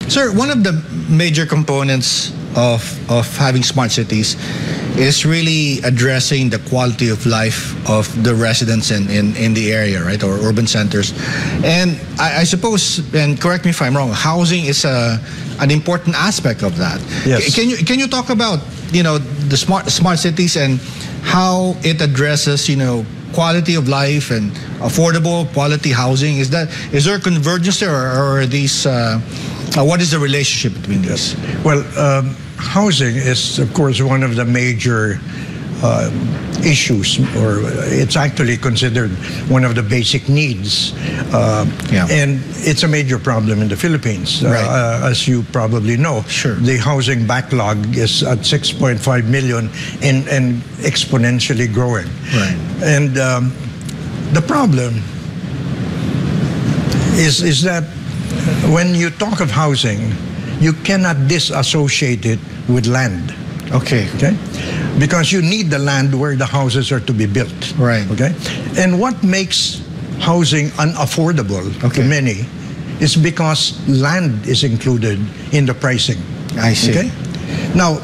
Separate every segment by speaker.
Speaker 1: Sir, one of the major components of having smart cities is really addressing the quality of life of the residents in the area, right, or urban centers. And I suppose, and correct me if I'm wrong, housing is an important aspect of that.
Speaker 2: Yes.
Speaker 1: Can you talk about, the smart cities and how it addresses, quality of life and affordable quality housing? Is there a convergence there, or are these? What is the relationship between these?
Speaker 2: Well, housing is, of course, one of the major issues, or it's actually considered one of the basic needs. And it's a major problem in the Philippines, as you probably know.
Speaker 1: Sure.
Speaker 2: The housing backlog is at 6.5 million and exponentially growing.
Speaker 1: Right.
Speaker 2: And the problem is that when you talk of housing, you cannot disassociate it with land.
Speaker 1: Okay.
Speaker 2: Because you need the land where the houses are to be built.
Speaker 1: Right.
Speaker 2: Okay. And what makes housing unaffordable to many is because land is included in the pricing.
Speaker 1: I see.
Speaker 2: Okay. Now,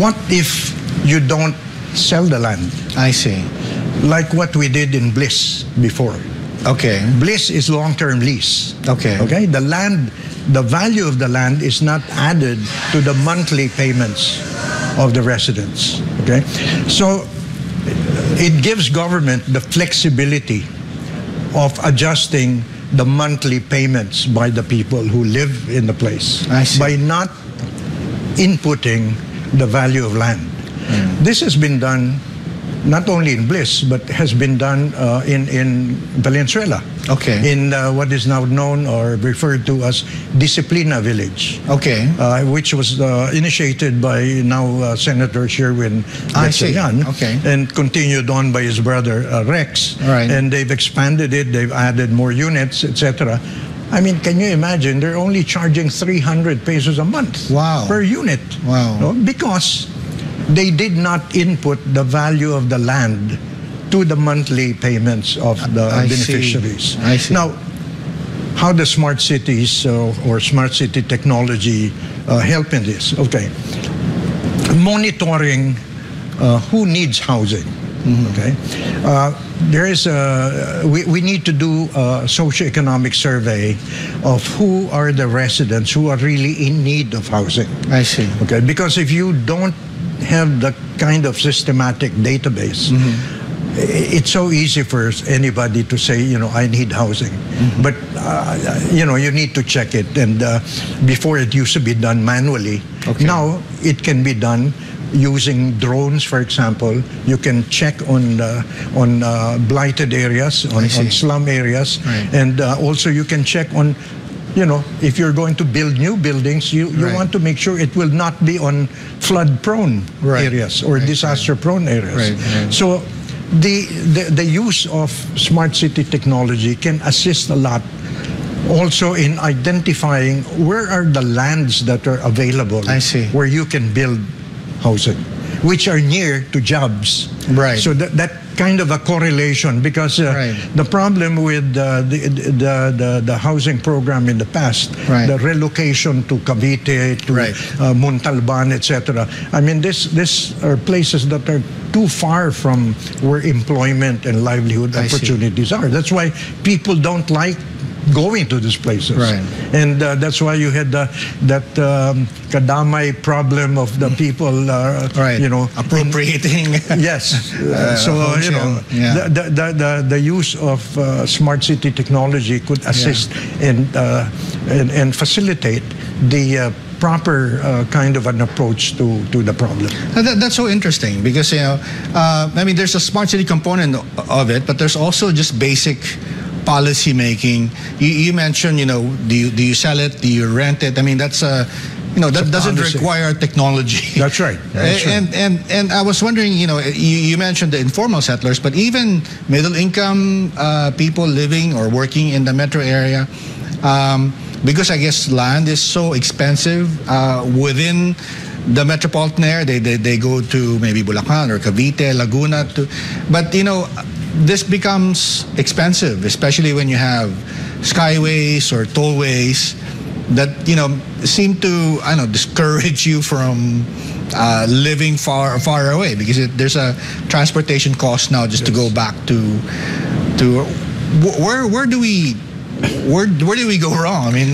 Speaker 2: what if you don't sell the land?
Speaker 1: I see.
Speaker 2: Like what we did in Bliss before.
Speaker 1: Okay.
Speaker 2: Bliss is long-term lease.
Speaker 1: Okay.
Speaker 2: Okay. The land, the value of the land is not added to the monthly payments of the residents. Okay. So it gives government the flexibility of adjusting the monthly payments by the people who live in the place.
Speaker 1: I see.
Speaker 2: By not inputting the value of land. This has been done not only in Bliss, but has been done in Valenzuela.
Speaker 1: Okay.
Speaker 2: In what is now known or referred to as Disciplina Village.
Speaker 1: Okay.
Speaker 2: Which was initiated by now Senator Sherwin
Speaker 1: Einsiedel. Okay.
Speaker 2: And continued on by his brother Rex.
Speaker 1: Right.
Speaker 2: And they've expanded it, they've added more units, etc. I mean, can you imagine? They're only charging 300 pesos a month.
Speaker 1: Wow.
Speaker 2: Per unit.
Speaker 1: Wow.
Speaker 2: No? Because they did not input the value of the land to the monthly payments of the beneficiaries.
Speaker 1: I see.
Speaker 2: Now, how the smart cities or smart city technology help in this? Okay. Monitoring who needs housing. Okay. There is we need to do a socioeconomic survey of who are the residents who are really in need of housing.
Speaker 1: I see.
Speaker 2: Okay. Because if you don't have the kind of systematic database, it's so easy for anybody to say, I need housing. But, you need to check it. And before it used to be done manually.
Speaker 1: Okay.
Speaker 2: Now it can be done using drones, for example. You can check on blighted areas, on slum areas.
Speaker 1: Right.
Speaker 2: And also you can check on, if you're going to build new buildings, you want to make sure it will not be on flood-prone areas or disaster-prone areas.
Speaker 1: Right.
Speaker 2: So the use of smart city technology can assist a lot also in identifying where are the lands that are available where you can build housing, which are near to jobs.
Speaker 1: Right.
Speaker 2: So that kind of a correlation, because the problem with the housing program in the past, the relocation to Cavite, to Montalban, etc. I mean, this are places that are too far from where employment and livelihood opportunities are. That's why people don't like going to these places.
Speaker 1: Right.
Speaker 2: And that's why you had that kadamay problem of the people,
Speaker 1: appropriating.
Speaker 2: Yes. The use of smart city technology could assist and facilitate the proper kind of an approach to the problem.
Speaker 1: That's so interesting because, there's a smart city component of it, but there's also just basic policy making. You mentioned, do you sell it? Do you rent it? I mean, that's that doesn't require technology.
Speaker 2: That's right.
Speaker 1: And I was wondering, you mentioned the informal settlers, but even middle income people living or working in the metro area, because I guess land is so expensive within the metropolitan area. They go to maybe Bulacan or Cavite, Laguna, but this becomes expensive, especially when you have skyways or tollways. that seem to discourage you from living far away, because there's a transportation cost now just to go back to where do we go wrong? I mean,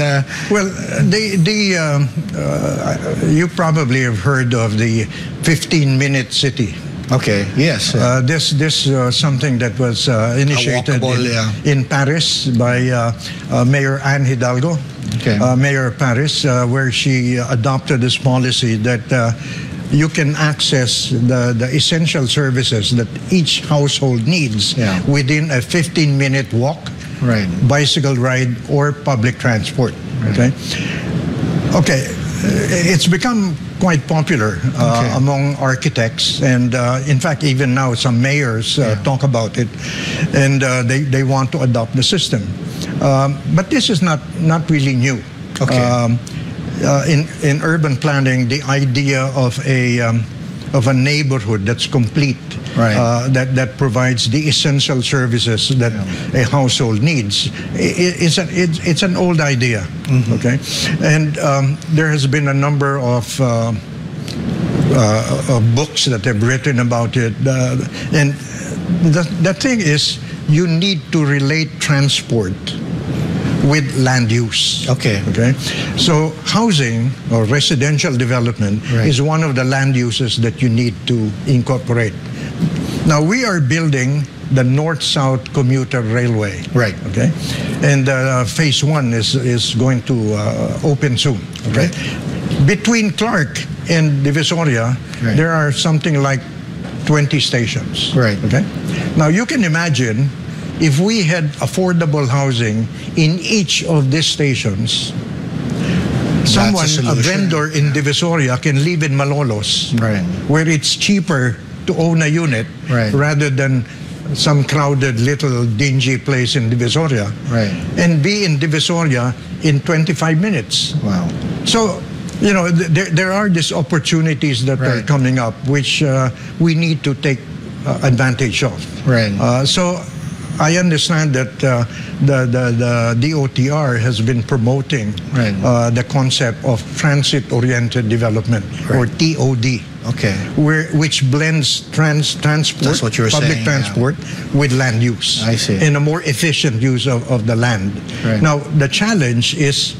Speaker 2: you probably have heard of the 15-minute city.
Speaker 1: Okay. Yes.
Speaker 2: This something that was initiated in Paris by Mayor Anne Hidalgo, Mayor of Paris, where she adopted this policy that you can access the essential services that each household needs within a 15-minute walk, bicycle ride, or public transport. Okay. It's become quite popular among architects, and in fact, even now some mayors talk about it, and they want to adopt the system. But this is not really new. In urban planning, the idea of a neighborhood that's complete, that provides the essential services that a household needs, it's an old idea. Okay, and there has been a number of books that have written about it, and the thing is, you need to relate transport with land use. Okay. So housing or residential development is one of the land uses that you need to incorporate. Now we are building the North-South Commuter Railway. Okay. And phase 1 is going to open soon. Okay. Between Clark and Divisoria, there are something like 20 stations. Okay. Now you can imagine, if we had affordable housing in each of these stations, a vendor in Divisoria can live in Malolos, where it's cheaper to own a unit rather than some crowded little dingy place in Divisoria, and be in Divisoria in 25 minutes. Wow. So, there are these opportunities that are coming up, which we need to take advantage of. So I understand that the DOTR has been promoting the concept of transit-oriented development, or TOD. Which blends transport,
Speaker 1: that's what you were
Speaker 2: public
Speaker 1: saying,
Speaker 2: transport, with land use.
Speaker 1: I see.
Speaker 2: And a more efficient use of the land. Now, the challenge is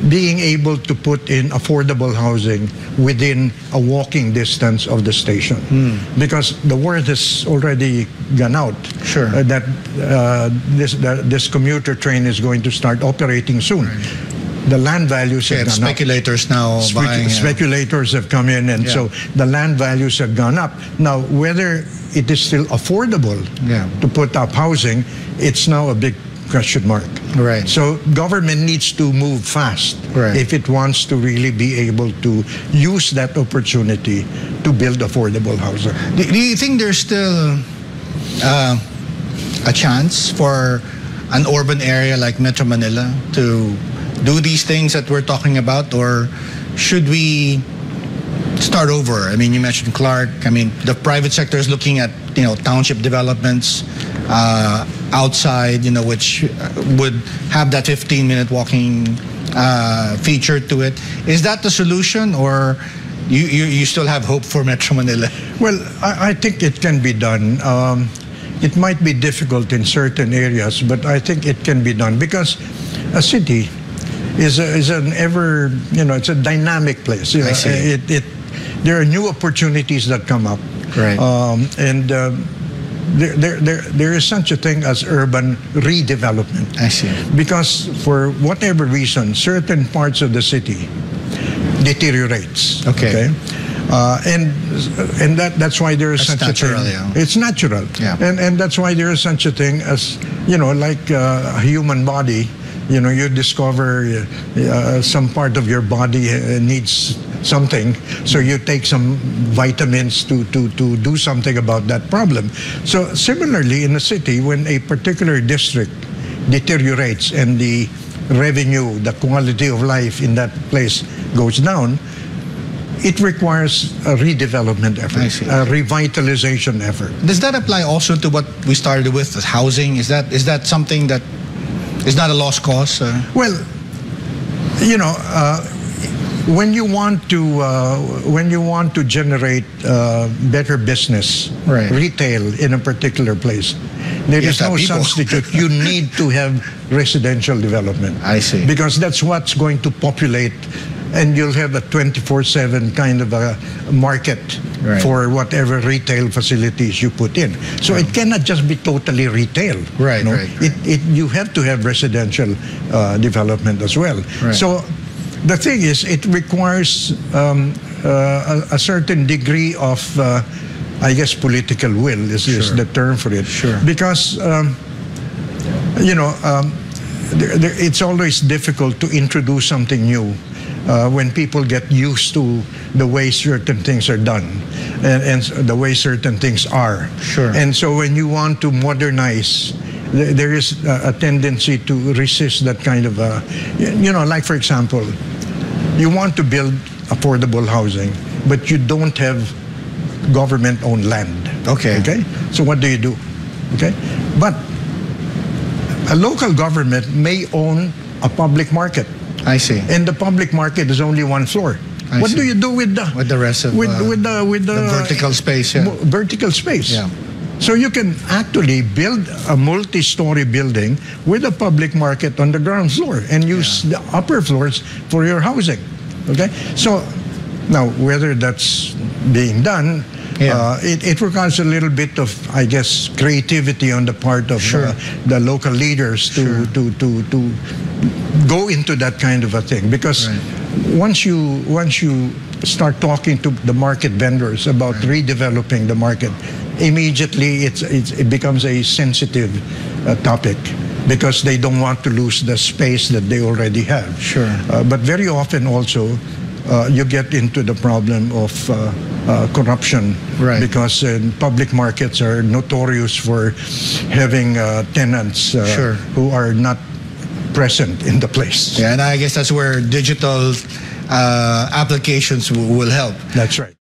Speaker 2: being able to put in affordable housing within a walking distance of the station. Because the word has already gone out that this commuter train is going to start operating soon. The land values have gone
Speaker 1: speculators
Speaker 2: up.
Speaker 1: now buying.
Speaker 2: Speculators have come in, and so the land values have gone up. Now, whether it is still affordable to put up housing, it's now a big question mark. So government needs to move fast if it wants to really be able to use that opportunity to build affordable housing.
Speaker 1: Do you think there's still a chance for an urban area like Metro Manila to do these things that we're talking about, or should we start over? I mean, you mentioned Clark. I mean, the private sector is looking at township developments outside, which would have that 15-minute walking feature to it. Is that the solution, or you still have hope for Metro Manila?
Speaker 2: Well, I think it can be done. It might be difficult in certain areas, but I think it can be done, because a city is an ever, it's a dynamic place.
Speaker 1: I see.
Speaker 2: There are new opportunities that come up. And there is such a thing as urban redevelopment.
Speaker 1: I see.
Speaker 2: Because for whatever reason, certain parts of the city deteriorates. And that's why there is such a thing. It's natural. And that's why there is such a thing as, like a human body. You discover some part of your body needs something, so you take some vitamins to do something about that problem. So similarly, in a city, when a particular district deteriorates and the revenue, the quality of life in that place goes down, it requires a redevelopment effort, a revitalization effort.
Speaker 1: Does that apply also to what we started with, housing? Is that something that is not a lost cause?
Speaker 2: Well, you know, when you want to generate better business, retail in a particular place, there is no substitute. You need to have residential development.
Speaker 1: I see.
Speaker 2: Because that's what's going to populate, and you'll have a 24/7 kind of a market for whatever retail facilities you put in. So it cannot just be totally retail.
Speaker 1: Right,
Speaker 2: you know? You have to have residential development as well. So the thing is, it requires a certain degree of, I guess, political will is the term for it. Because, you know, it's always difficult to introduce something new when people get used to the way certain things are done and the way certain things are. And so when you want to modernize, there is a tendency to resist that kind of, you know, like for example, you want to build affordable housing, but you don't have government-owned land. Okay. So what do you do? But a local government may own a public market.
Speaker 1: I see.
Speaker 2: And the public market is only one floor. What do you do with the
Speaker 1: rest of
Speaker 2: with the
Speaker 1: vertical space?
Speaker 2: Vertical space. So you can actually build a multi-story building with a public market on the ground floor and use the upper floors for your housing. So now whether that's being done, it requires a little bit of, I guess, creativity on the part of the local leaders to go into that kind of a thing. Because once you start talking to the market vendors about redeveloping the market, immediately it becomes a sensitive topic, because they don't want to lose the space that they already have. But very often also you get into the problem of corruption, because public markets are notorious for having tenants who are not present in the place.
Speaker 1: And I guess that's where digital applications will help.
Speaker 2: That's right.